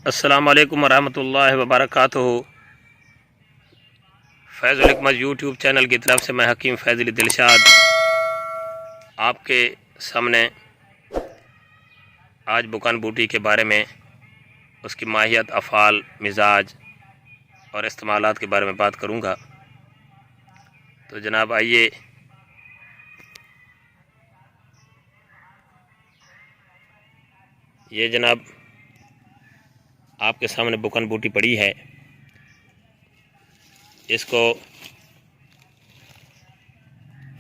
السلام علیکم ورحمۃ اللہ وبرکاتہ۔ فیض الحکمت یوٹیوب چینل کی طرف سے میں حکیم فیض علی دلشاد آپ کے سامنے آج بکن بوٹی کے بارے میں، اس کی ماہیت، افعال، مزاج اور استعمالات کے بارے میں بات کروں گا۔ تو جناب آئیے یہ جناب آپ کے سامنے بکن بوٹی پڑی ہے۔ اس کو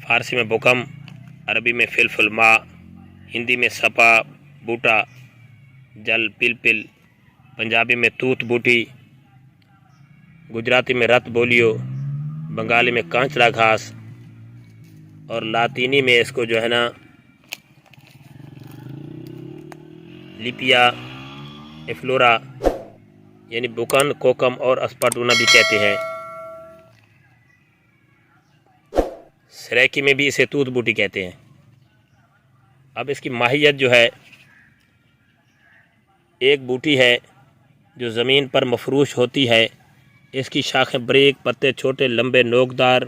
فارسی میں بکم، عربی میں فلفل ماء، ہندی میں سپا بوٹا، جل پل، پنجابی میں توت بوٹی، گجراتی میں رت بولیو، بنگالی میں کانچڑا گھاس اور لاطینی میں اس کو جو ہے نا لیپیا ایفلورا یعنی بکن، کوکم اور اسپاٹونا بھی کہتے ہیں۔ سریکی میں بھی اسے توت بوٹی کہتے ہیں۔ اب اس کی ماہیت جو ہے، ایک بوٹی ہے جو زمین پر مفروش ہوتی ہے۔ اس کی شاخیں بریک، پتے چھوٹے لمبے نوکدار،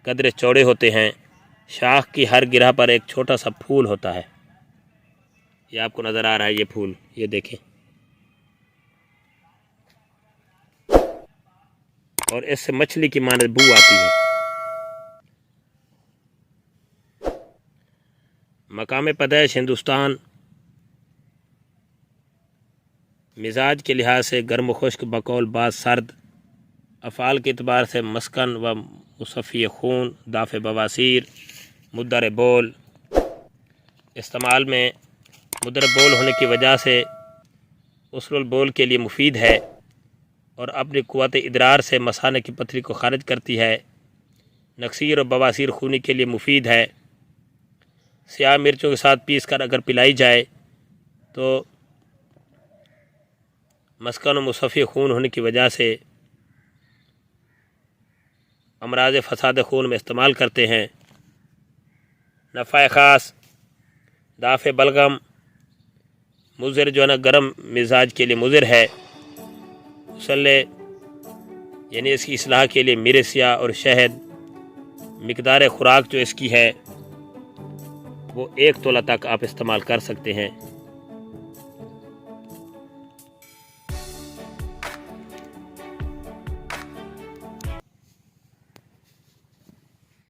قدرے چوڑے ہوتے ہیں۔ شاخ کی ہر گرہ پر ایک چھوٹا سا پھول ہوتا ہے۔ یہ آپ کو نظر آ رہا ہے، یہ پھول، یہ دیکھیں۔ اور اس سے مچھلی کی مانند بو آتی ہے۔ مقام پیدائش ہندوستان۔ مزاج کے لحاظ سے گرم و خشک، بقول بعض سرد۔ افعال کے اعتبار سے مسکن و مصفی خون، دافع بواسیر، مدر بول۔ استعمال میں مدر بول ہونے کی وجہ سے اسل البول کے لیے مفید ہے اور اپنی قوت ادرار سے مثانے کی پتھری کو خارج کرتی ہے۔ نکسیر اور بواسیر خونی کے لیے مفید ہے۔ سیاہ مرچوں کے ساتھ پیس کر اگر پلائی جائے تو مسکن و مصفی خون ہونے کی وجہ سے امراض فساد خون میں استعمال کرتے ہیں۔ نفع خاص، دافع بلغم، مضر جو ہے نا گرم مزاج کے لیے مضر ہے۔ مسلح یعنی اس کی اصلاح کے لیے مرسیا اور شہد۔ مقدار خوراک جو اس کی ہے وہ 1 تولہ تک آپ استعمال کر سکتے ہیں۔